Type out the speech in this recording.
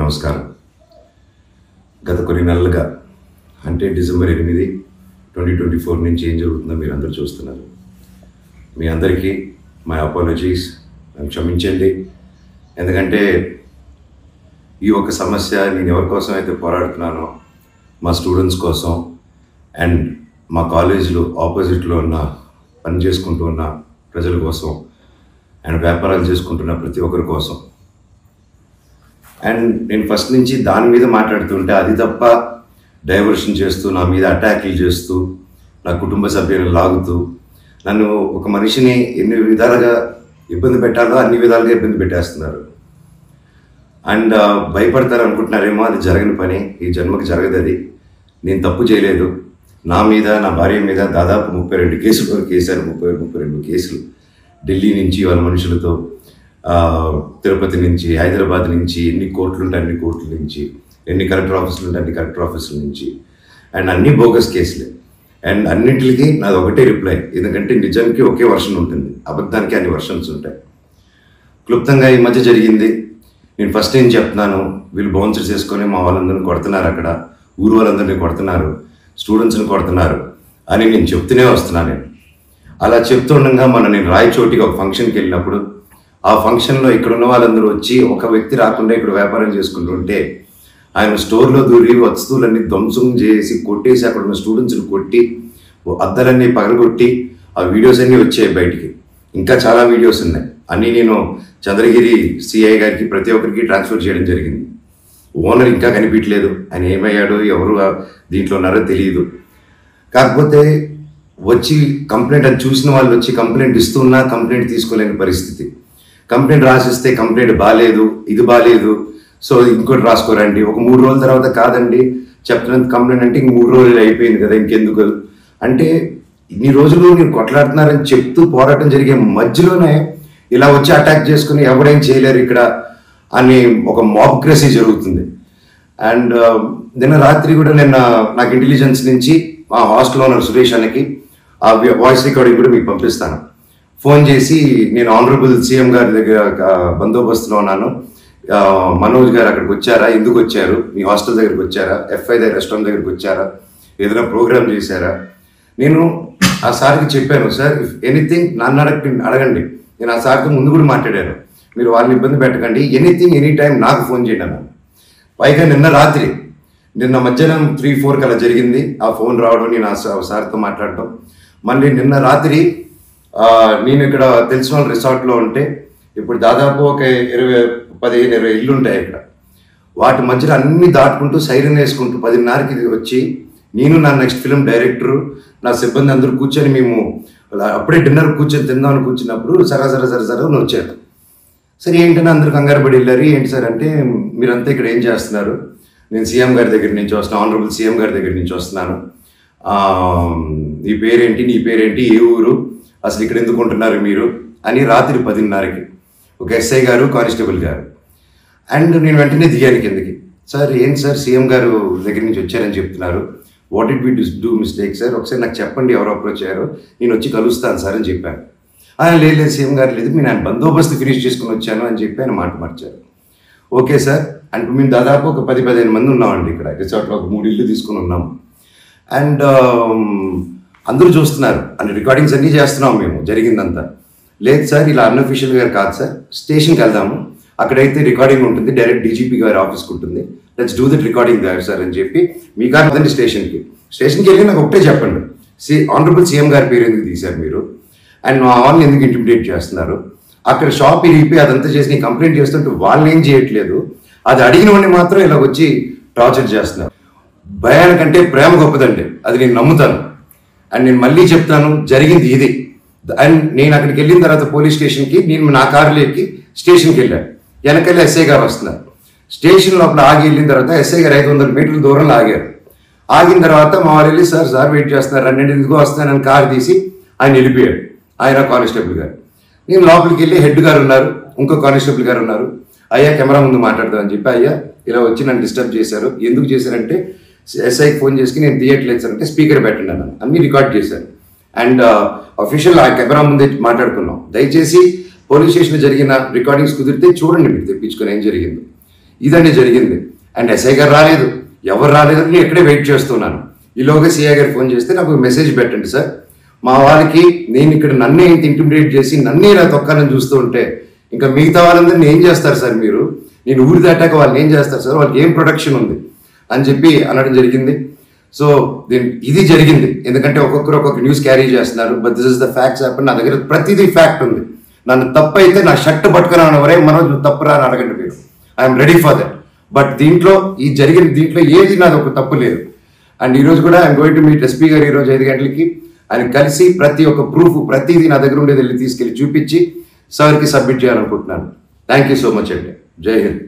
నమస్కారం. గత కొన్ని నెలలుగా అంటే డిసెంబర్ 8, 2024 నుంచి ఏం జరుగుతుందో మీరు అందరూ చూస్తున్నారు. మీ అందరికీ మై అపాలజీస్, నన్ను క్షమించండి. ఎందుకంటే ఈ ఒక్క సమస్య నేను ఎవరి కోసం అయితే పోరాడుతున్నానో మా స్టూడెంట్స్ కోసం అండ్ మా కాలేజీలో ఆపోజిట్లో ఉన్న పని చేసుకుంటూ ఉన్న ప్రజల కోసం అండ్ వ్యాపారాలు చేసుకుంటున్న ప్రతి ఒక్కరి కోసం. అండ్ నేను ఫస్ట్ నుంచి దాని మీద మాట్లాడుతుంటే అది తప్ప డైవర్షన్ చేస్తూ నా మీద అటాక్లు చేస్తూ నా కుటుంబ సభ్యులను లాగుతూ నన్ను ఒక మనిషిని ఎన్ని విధాలుగా ఇబ్బంది పెట్టాలో అన్ని విధాలుగా ఇబ్బంది పెట్టేస్తున్నారు. అండ్ భయపడతారు అనుకుంటున్నారేమో, అది జరగని పని, ఈ జన్మకి జరగదు. అది నేను తప్పు చేయలేదు. నా మీద, నా భార్య మీద దాదాపు 32 కేసుల వరకు వేశారు. 32 కేసులు ఢిల్లీ నుంచి వాళ్ళ మనుషులతో, తిరుపతి నుంచి, హైదరాబాద్ నుంచి, ఎన్ని కోర్టులు ఉంటే అన్ని కోర్టుల నుంచి, ఎన్ని కలెక్టర్ ఆఫీసులు ఉంటే అన్ని కలెక్టర్ ఆఫీసుల నుంచి, అండ్ అన్ని బోగస్ కేసులే. అండ్ అన్నింటికి నాది ఒకటే రిప్లై, ఎందుకంటే నిజానికి ఒకే వర్షన్ ఉంటుంది, అబద్ధానికి అన్ని వర్షన్స్ ఉంటాయి. క్లుప్తంగా ఈ మధ్య జరిగింది. నేను ఫస్ట్ ఏం చెప్తున్నాను, వీళ్ళు బౌన్సర్స్ చేసుకొని మా వాళ్ళందరినీ కొడుతున్నారు, అక్కడ ఊరు వాళ్ళందరినీ కొడుతున్నారు, స్టూడెంట్స్ని కొడుతున్నారు అని నేను చెప్తూనే వస్తున్నాను. నేను అలా చెప్తుండగా నేను రాయచోటికి ఒక ఫంక్షన్కి వెళ్ళినప్పుడు ఆ ఫంక్షన్లో ఇక్కడ ఉన్న వాళ్ళందరూ వచ్చి ఒక వ్యక్తి రాకుండా ఇక్కడ వ్యాపారం చేసుకుంటుంటే ఆయన స్టోర్లో దూరి వస్తువులన్నీ ధ్వంసం చేసి కొట్టేసి అక్కడ ఉన్న స్టూడెంట్స్ని కొట్టి అద్దాలన్నీ పగలగొట్టి ఆ వీడియోస్ అన్నీ వచ్చాయి బయటికి. ఇంకా చాలా వీడియోస్ ఉన్నాయి. అన్నీ నేను చంద్రగిరి సిఐ గారికి ప్రతి ఒక్కరికి ట్రాన్స్ఫర్ చేయడం జరిగింది. ఓనర్ ఇంకా కనిపించలేదు, ఆయన ఏమయ్యాడో ఎవరు దీంట్లో ఉన్నారో తెలియదు. కాకపోతే వచ్చి కంప్లైంట్ అది చూసిన వాళ్ళు వచ్చి కంప్లైంట్ ఇస్తున్నా కంప్లైంట్ తీసుకోలేని పరిస్థితి. కంప్లైంట్ రాసిస్తే కంప్లైంట్ బాగాలేదు, ఇది బాగాలేదు, సో ఇంకోటి రాసుకోరండి. ఒక 3 రోజుల తర్వాత కాదండి చెప్తున్నంత కంప్లైంట్ అంటే ఇంక 3 రోజులు అయిపోయింది కదా, ఇంకెందుకు అంటే ఇన్ని రోజులు మీరు కొట్లాడుతున్నారని చెప్తూ పోరాటం జరిగే మధ్యలోనే ఇలా వచ్చి అటాక్ చేసుకుని ఎవరేం చేయలేరు ఇక్కడ అని ఒక మాబ్క్రసీ జరుగుతుంది. అండ్ నిన్న రాత్రి కూడా నాకు ఇంటెలిజెన్స్ నుంచి మా హాస్టల్ ఓనర్ సురేష్ అన్నకి ఆ వాయిస్ రికార్డింగ్ కూడా మీకు పంపిస్తాను. ఫోన్ చేసి నేను ఆనరబుల్ సీఎం గారి దగ్గర బందోబస్తులో ఉన్నాను, మనోజ్ గారు అక్కడికి వచ్చారా, ఎందుకు వచ్చారు, మీ హాస్టల్ దగ్గరికి వచ్చారా, ఎఫ్ఐ దగ్గర రెస్టారెంట్ దగ్గరికి వచ్చారా, ఏదైనా ప్రోగ్రామ్ చేశారా. నేను ఆ సార్కి చెప్పాను, సార్ ఇఫ్ ఎనీథింగ్ నన్ను అడగండి. నేను ఆ సార్తో ముందు కూడా మాట్లాడాను, మీరు వాళ్ళని ఇబ్బంది పెట్టకండి, ఎనీథింగ్ ఎనీ టైం నాకు ఫోన్ చేయండి అన్నాను. పైగా నిన్న మధ్యాహ్నం 3-4 అలా జరిగింది ఆ ఫోన్ రావడం, నేను ఆ సార్తో మాట్లాడటం. మళ్ళీ నిన్న రాత్రి నేను ఇక్కడ తెలిసిన వాళ్ళ రిసార్ట్లో ఉంటే ఇప్పుడు దాదాపు ఒక 15-20 ఇల్లు ఉంటాయి ఇక్కడ. వాటి మధ్యలో అన్ని దాటుకుంటూ సైరన్ వేసుకుంటూ 10:30కి వచ్చి నేను నా నెక్స్ట్ ఫిలిం డైరెక్టరు నా సిబ్బంది అందరూ కూర్చొని మేము అప్పుడే డిన్నర్ కూర్చొని తిందామని కూర్చున్నప్పుడు సరే అని వచ్చారు. సరే ఏంటని అందరూ కంగారు పడి వెళ్ళారు. ఏంటి సార్ అంటే, మీరంతా ఇక్కడ ఏం చేస్తున్నారు, నేను సీఎం గారి దగ్గర నుంచి వస్తున్నాను, ఆనరబుల్ సీఎం గారి దగ్గర నుంచి వస్తున్నాను, నీ పేరేంటి, ఏ ఊరు, అసలు ఇక్కడ ఎందుకు ఉంటున్నారు మీరు అని రాత్రి 10:30కి ఒక ఎస్ఐ గారు, కానిస్టేబుల్ గారు. అండ్ నేను వెంటనే దిగాను కిందకి. సార్ ఏంటి సార్ సీఎం గారు దగ్గర నుంచి వచ్చారని చెప్తున్నారు, what it be do mistake sir, ఒకసారి నాకు చెప్పండి ఎవరు అప్రోచ్ అయ్యారో, నేను వచ్చి కలుస్తాను సార్ అని చెప్పాను. ఆయన లేదు సీఎం గారు లేదు, నేను బందోబస్తు ఫినిష్ చేసుకుని వచ్చాను అని చెప్పి ఆయన మాట మార్చారు. ఓకే సార్ అంటే మేము దాదాపు ఒక 10-15 మంది ఉన్నామండి ఇక్కడ రిసార్ట్లో, ఒక 3 ఇల్లు తీసుకుని ఉన్నాము. అండ్ అందరూ చూస్తున్నారు, అంటే రికార్డింగ్స్ అన్నీ చేస్తున్నాం మేము జరిగిందంతా. లేదు సార్ ఇలా అన్అఫీషియల్గా కాదు సార్, స్టేషన్కి వెళ్దాము, అక్కడైతే రికార్డింగ్ ఉంటుంది, డైరెక్ట్ డీజీపీ గారి ఆఫీస్కి ఉంటుంది, let's do that recording there sir అని చెప్పి మీ కాదు కదండి స్టేషన్కి వెళ్ళి నాకు ఒకటే చెప్పండి, ఆనరబుల్ సీఎం గారి పేరు ఎందుకు తీశారు మీరు, అండ్ మా వాళ్ళని ఎందుకు ఇంటిమిడేట్ చేస్తున్నారు, అక్కడ షాప్ ఇరిగిపోయి అదంతా చేసి కంప్లైంట్ చేస్తుంటే వాళ్ళని ఏం చేయట్లేదు, అది అడిగిన వాడిని మాత్రం ఇలా వచ్చి టార్చర్ చేస్తున్నారు. భయానికంటే ప్రేమ గొప్పదండి, అది నేను నమ్ముతాను. అండ్ నేను మళ్ళీ చెప్తాను, జరిగింది ఇది. అండ్ నేను అక్కడికి వెళ్ళిన తర్వాత పోలీస్ స్టేషన్కి నేను నా కారులో ఎక్కి స్టేషన్కి వెళ్ళాను. వెనకెళ్ళి ఎస్ఐ గారు వస్తున్నారు. స్టేషన్ లోపల ఆగి వెళ్ళిన తర్వాత ఎస్ఐ గారు 500 మీటర్ల దూరంలో ఆగారు. ఆగిన తర్వాత మా వాళ్ళు వెళ్ళి సార్ వెయిట్ చేస్తున్నారు, 2 వస్తున్నానని కారు తీసి ఆయన వెళ్ళిపోయాడు, ఆయన కానిస్టేబుల్ గారు. నేను లోపలికి వెళ్ళి హెడ్ గారు ఉన్నారు, ఇంకో కానిస్టేబుల్ గారు ఉన్నారు. అయ్యా కెమెరా ముందు మాట్లాడదామని చెప్పి, అయ్యా ఇలా వచ్చి నన్ను డిస్టర్బ్ చేశారు, ఎందుకు చేశారంటే ఎస్ఐకి ఫోన్ చేసి నేను తీయట్లేదు సార్ అంటే స్పీకర్ పెట్టండి అన్నాను, అన్నీ రికార్డ్ చేశారు. అండ్ అఫీషియల్ ఆ కెమెరా ముందే మాట్లాడుకున్నాం. దయచేసి పోలీస్ స్టేషన్లో జరిగిన రికార్డింగ్స్ కుదిరితే చూడండి, మీరు తెప్పించుకొని ఏం జరిగిందో. ఇదండి జరిగింది. అండ్ ఎస్ఐ గారు రాలేదు, ఎవరు రాలేదు, నేను ఇక్కడే వెయిట్ చేస్తున్నాను. ఈలోగా సిఐ గారు ఫోన్ చేస్తే నాకు మెసేజ్ పెట్టండి సార్, మా వాళ్ళకి నేను ఇక్కడ నన్నే ఇంత ఇంటిమిడేట్ చేసి నన్నే ఇలా తొక్కాలని చూస్తూ ఉంటే ఇంకా మిగతా వాళ్ళందరినీ ఏం చేస్తారు సార్ మీరు, నేను ఊరి దాటాక వాళ్ళని ఏం చేస్తారు సార్, వాళ్ళకి ఏం ప్రొటెక్షన్ ఉంది అని చెప్పి అనడం జరిగింది. సో ఇది జరిగింది, ఎందుకంటే ఒక్కొక్కరు ఒక్కొక్క న్యూస్ క్యారీ చేస్తున్నారు. But this is the facts happen. నా దగ్గర ప్రతిదీ ఫ్యాక్ట్ ఉంది. నన్ను తప్పు అయితే నా షర్ట్ పట్టుకున్నాను వరే మనం తప్పు రా అని అడగండి మీరు, I'm ready for that. But దీంట్లో ఈ జరిగిన దీంట్లో ఏది నాది ఒక తప్పు లేదు. అండ్ ఈరోజు కూడా I'm going to meet SP గారు ఈరోజు 5 గంటలకి. ఆయన కలిసి ప్రతి ఒక్క ప్రూఫ్ ప్రతిదీ నా దగ్గర ఉండేది వెళ్ళి తీసుకెళ్ళి చూపించి సార్కి సబ్మిట్ చేయాలనుకుంటున్నాను. థ్యాంక్ యూ సో మచ్ అండి. జై హింద్.